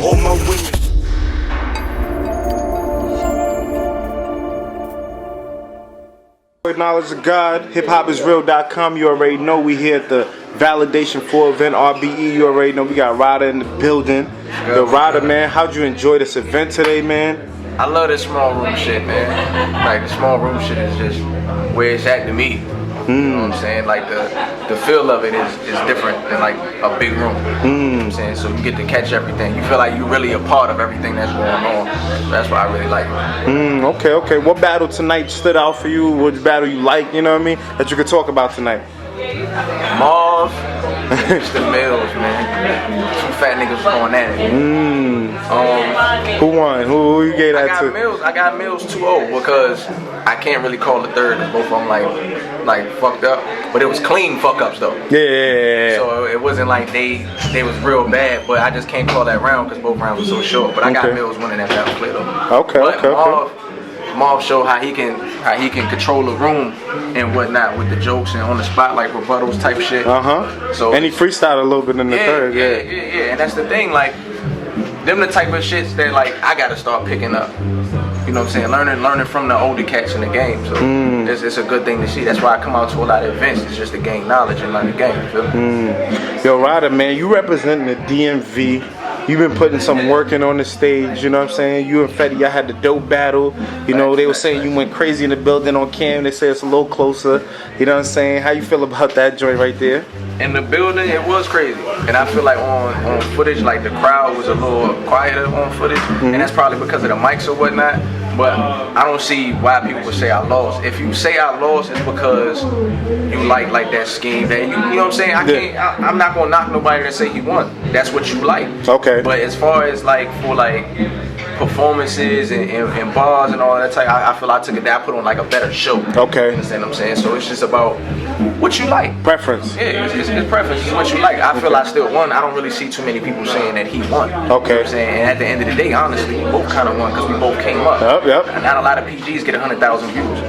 All my women. Knowledge of God, hiphopisreal.com. You already know we here at the Validation 4 event, RBE. You already know we got Ryda in the building. Yo, Ryda, man, how'd you enjoy this event today, man? I love this small room shit, man. Like, the small room shit is just where it's at to me. You know what I'm saying? Like, the feel of it is different than like a big room. You know what I'm saying? So you get to catch everything. You feel like you're really a part of everything that's going on. That's what I really like. Okay. What battle tonight stood out for you? What battle you like, you know what I mean, that you could talk about tonight? Marv, Mr. Mills, man. Two fat niggas going at it. Who won? Who you gave that to? I got Mills 2-0 because I can't really call the third because both of them like fucked up. But it was clean fuck ups though. Yeah. So it wasn't like they was real bad, but I just can't call that round because both rounds were so short. But I got Mills winning that battle play though. Okay. Marv showed how he can control the room and whatnot with the jokes and on the spot like rebuttals type shit. So and he freestyled a little bit in the third. Yeah. And that's the thing, like them the type of shits that like I gotta start picking up. You know what I'm saying? Learning from the older cats in the game. So it's a good thing to see. That's why I come out to a lot of events. It's just to gain knowledge and learn the game. You feel me? Yo, Ryda, man, you representing the DMV. You've been putting some work in on the stage, you know what I'm saying? You and Fetty, y'all had the dope battle. You know, they were saying you went crazy in the building on cam. They say it's a little closer. You know what I'm saying? How you feel about that joint right there? In the building, it was crazy. And I feel like on footage, like the crowd was a little quieter on footage. And that's probably because of the mics or whatnot. But I don't see why people would say I lost. If you say I lost, it's because you like that scheme. That you know what I'm saying? I'm not gonna knock nobody that say he won. That's what you like. Okay. But as far as like for like performances and bars and all that type, I feel I took it there. I put on like a better show. Okay. You understand what I'm saying? So it's just about what you like. Preference. Yeah, it's preference. It's what you like. I feel I still won. I don't really see too many people saying that he won. Okay. You know what I'm saying? And at the end of the day, honestly, we both kind of won because we both came up. Yep. Not a lot of PGs get 100,000 views.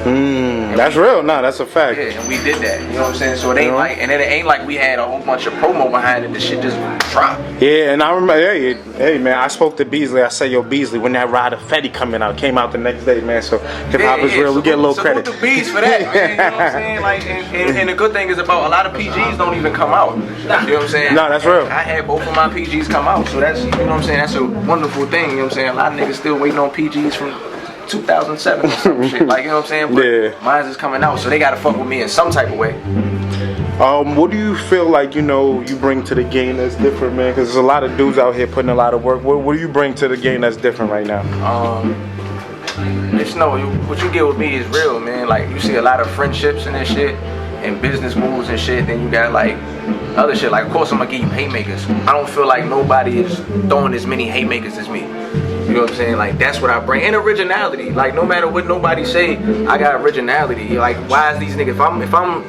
That's real. No, that's a fact. Yeah, and we did that. You know what I'm saying? So it ain't like, and then it ain't like we had a whole bunch of promo behind it. The shit just dropped. Yeah, and I remember, hey man, I spoke to Beasley. I said, yo, Beasley, when that Ryda Fetty came out the next day, man. So hip hop is real. We get a little credit. Salute the Bees for that, man. You know what I'm saying? Like, and the good thing is about a lot of PGs don't even come out. You know what I'm saying? No, that's real. I had both of my PGs come out, so that's, you know what I'm saying? That's a wonderful thing. You know what I'm saying? A lot of niggas still waiting on PGs from 2007 or some shit. Like, you know what I'm saying? But mine's is coming out, so they gotta fuck with me in some type of way. What do you feel like, you know, you bring to the game that's different, man? Because there's a lot of dudes out here putting a lot of work. What do you bring to the game that's different right now? What you get with me is real, man. Like, you see a lot of friendships and that shit, and business moves and shit. Then you got like other shit. Like, of course, I'm gonna give you haymakers. I don't feel like nobody is throwing as many haymakers as me. You know what I'm saying? Like, that's what I bring. And originality. Like, no matter what nobody say, I got originality. Like, why is these niggas, if I'm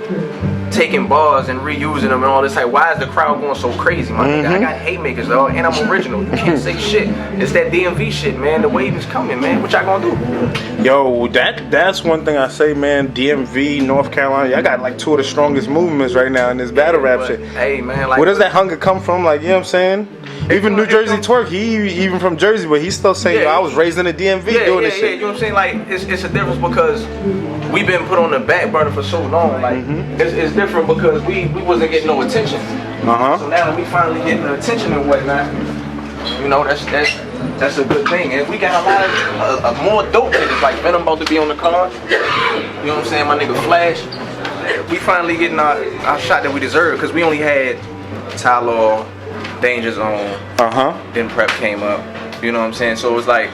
taking bars and reusing them and all this, like, why is the crowd going so crazy, my nigga? I got haymakers, though, and I'm original. You can't say shit. It's that DMV shit, man. The wave is coming, man. What y'all gonna do? Yo, that's one thing I say, man. DMV, North Carolina, y'all got like two of the strongest movements right now in this battle rap shit. Hey, man, like, where does that hunger come from? Like, you know what I'm saying? Even New Jersey Twerk, he even from Jersey, but he's still saying, yo, I was raised in the DMV doing this shit. You know what I'm saying? Like, it's a difference because we've been put on the back burner for so long. Like, it's different because we wasn't getting no attention. So now that we finally getting the attention and whatnot, you know, that's a good thing. And we got a lot of more dope niggas. Like Venom about to be on the card. You know what I'm saying? My nigga Flash. We finally getting our shot that we deserve because we only had Tyler, Danger Zone, then Prep came up. You know what I'm saying? So it was like,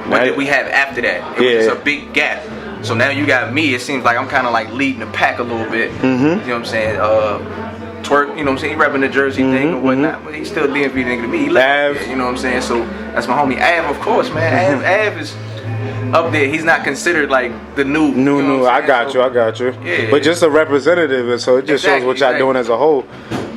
what did we have after that? It was just a big gap. So now you got me. It seems like I'm kind of like leading the pack a little bit. You know what I'm saying? Twerk, you know what I'm saying? He repping the Jersey thing or whatnot, but he's still DMV nigga to me. He Av, you know what I'm saying? So that's my homie Av, of course, man. Av is up there. He's not considered like the new. You know I got you. Yeah. But just a representative, so it just shows what y'all doing as a whole.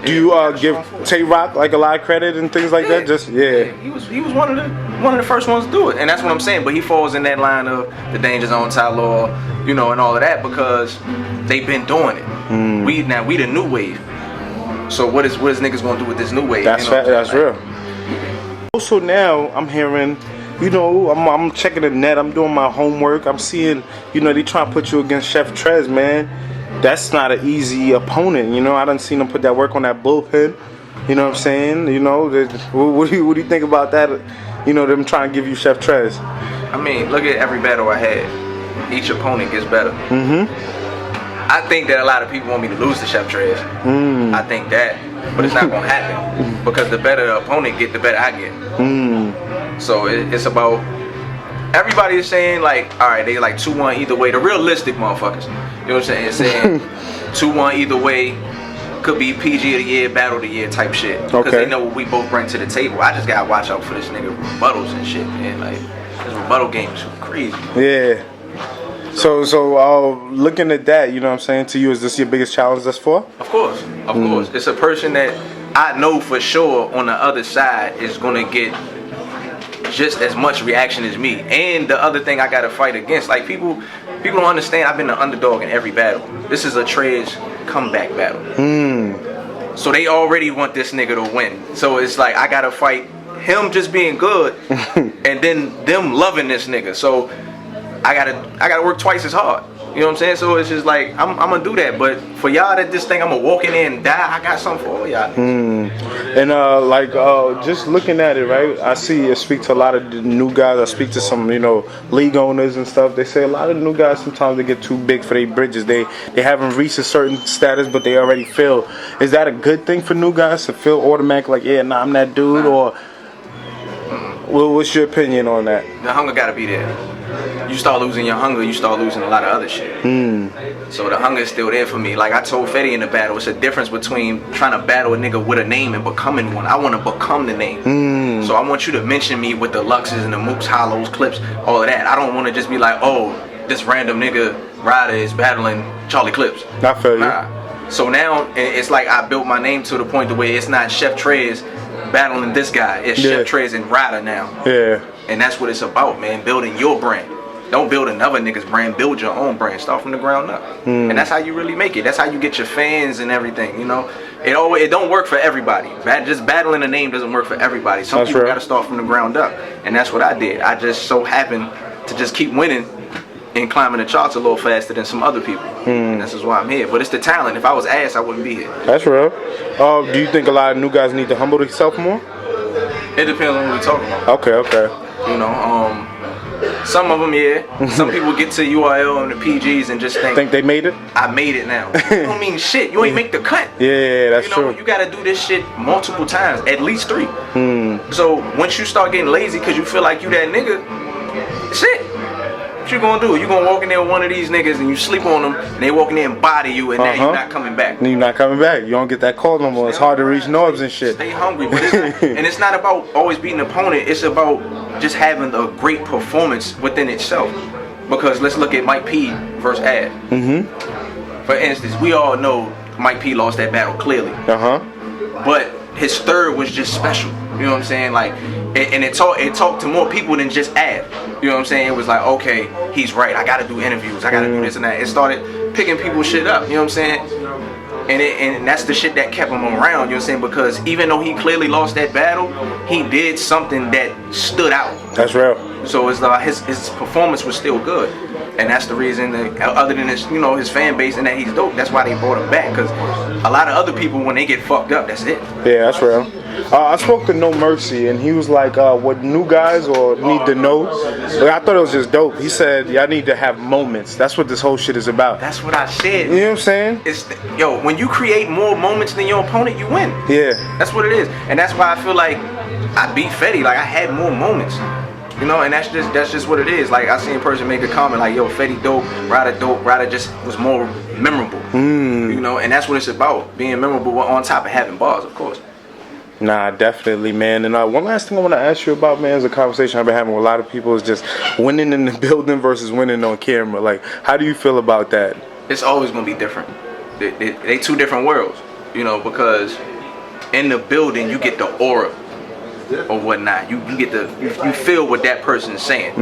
Do you give Tay-Rock like a lot of credit and things like that? Just he was one of the first ones to do it, and that's what I'm saying. But he falls in that line of the Danger Zone, Tyler, you know, and all of that because they've been doing it. We the new wave. So what is niggas gonna do with this new wave? That's you know that's real. Also now I'm hearing, you know, I'm checking the net, I'm doing my homework, I'm seeing, you know, they trying to put you against Chef Trez, man. That's not an easy opponent, you know. I done seen them put that work on that bullpen. You know what I'm saying? You know, what do you think about that? You know, them trying to give you Chef Trez. I mean, look at every battle I had. Each opponent gets better. I think that a lot of people want me to lose to Chef Trez. I think that, but it's not gonna happen because the better the opponent get, the better I get. So it's about everybody is saying like, all right, they like 2-1 either way. The realistic motherfuckers, you know what I'm saying? Saying 2-1 either way. Could be PG of the year, battle of the year type shit. Because they know what we both bring to the table. I just gotta watch out for this nigga rebuttals and shit, man. Like, this rebuttal game is crazy. Yeah. So looking at that, you know what I'm saying, to you, is this your biggest challenge thus far? Of course. Of course. It's a person that I know for sure on the other side is gonna get just as much reaction as me. And the other thing I gotta fight against, like people don't understand, I've been the underdog in every battle. This is a Trez comeback battle. So they already want this nigga to win. So it's like I gotta fight him just being good and then them loving this nigga. So I gotta work twice as hard. You know what I'm saying? So it's just like I'm gonna do that. But for y'all that this thing I'm gonna walk in there and die, I got something for all y'all. And just looking at it, right? I speak to a lot of the new guys. I speak to some, you know, league owners and stuff. They say a lot of the new guys sometimes they get too big for their bridges. They haven't reached a certain status, but they already feel. Is that a good thing for new guys to feel automatic? Like, yeah, nah, I'm that dude, or what's your opinion on that? The hunger gotta be there. You start losing your hunger, you start losing a lot of other shit. So the hunger is still there for me. Like I told Fetty in the battle, it's a difference between trying to battle a nigga with a name and becoming one. I want to become the name. So I want you to mention me with the Luxes and the Mooks, Hollows, Clips, all of that. I don't want to just be like, oh, this random nigga Ryda is battling Charlie Clips. I feel you. So now it's like I built my name to the point the way it's not Chef Trez battling this guy. It's Chef Trez and Ryda now. Yeah. And that's what it's about, man. Building your brand. Don't build another nigga's brand. Build your own brand. Start from the ground up. And that's how you really make it. That's how you get your fans and everything. You know, it don't work for everybody. Just battling a name doesn't work for everybody. Some people got to start from the ground up, and that's what I did. I just so happened to just keep winning and climbing the charts a little faster than some other people. And this is why I'm here. But it's the talent. If I was ass, I wouldn't be here. That's real. Do you think a lot of new guys need to humble themselves more? It depends on what we're talking about. Okay. You know, some of them, yeah. Some people get to URL and the PGs and just think they made it? I made it now. You don't mean shit. You ain't make the cut. Yeah, that's true. You gotta do this shit multiple times, at least 3. So once you start getting lazy because you feel like you that nigga, shit. What you gonna do? You gonna walk in there with one of these niggas and you sleep on them and they walk in there and body you and now you're not coming back. You're not coming back. You don't get that call no more. It's hard to reach Norbs and shit. Stay hungry. But it's not, and it's not about always beating the opponent. It's about just having a great performance within itself. Because let's look at Mike P versus Ad. For instance, we all know Mike P lost that battle clearly. But his third was just special. You know what I'm saying? Like, and it talked to more people than just Ad. You know what I'm saying? It was like, okay, he's right. I gotta do interviews. I gotta do this and that. It started picking people's shit up. You know what I'm saying? And that's the shit that kept him around. You know what I'm saying? Because even though he clearly lost that battle, he did something that stood out. That's real. So it's his performance was still good. And that's the reason that, other than his, his fan base and that he's dope, that's why they brought him back. Because a lot of other people, when they get fucked up, that's it. Yeah, that's real. I spoke to No Mercy, and he was like, what new guys or need to know? I thought it was just dope. He said, y'all need to have moments. That's what this whole shit is about. That's what I said. You know what I'm saying? When you create more moments than your opponent, you win. Yeah. That's what it is. And that's why I feel like I beat Fetty. Like, I had more moments. And that's just what it is. Like, I seen a person make a comment like, yo, Fetty dope, Ryda just was more memorable. And that's what it's about, being memorable on top of having bars, of course. Nah, definitely, man. And one last thing I want to ask you about, man, is a conversation I've been having with a lot of people, is just winning in the building versus winning on camera. Like, how do you feel about that? It's always going to be different. They two different worlds, because in the building, you get the aura or whatnot. You get you feel what that person is saying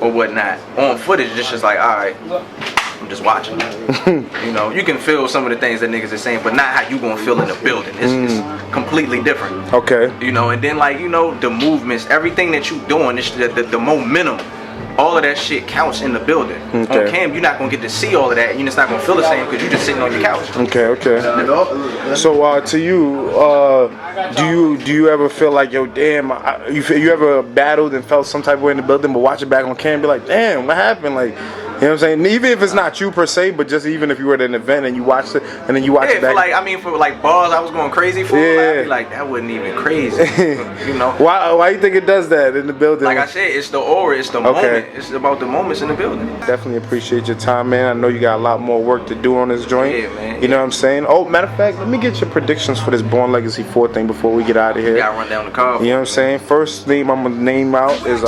or whatnot. On footage, it's just like, all right, I'm just watching. You know, you can feel some of the things that niggas are saying, but not how you gonna feel in the building. It's completely different. Okay. You know, and then like, you know, the movements, everything that you doing, the momentum, all of that shit counts in the building. Okay. On cam, you're not gonna get to see all of that. You're just not gonna feel the same because you're just sitting on your couch. Okay. So to you, do you ever feel like, yo, damn, you ever battled and felt some type of way in the building, but watch it back on cam, be like, damn, what happened? Like, you know what I'm saying? Even if it's not you per se, but just even if you were at an event and you watched it and then you watch it back. For like bars, I was going crazy for. Yeah. I'd be like, that wasn't even crazy. You know? Why you think it does that in the building? Like I said, it's the aura, it's the moment. It's about the moments in the building. Definitely appreciate your time, man. I know you got a lot more work to do on this joint. Yeah, man. You know what I'm saying? Oh, matter of fact, let me get your predictions for this Born Legacy 4 thing before we get out of here. You gotta run down the car. You know what I'm saying? First name I'm gonna name out is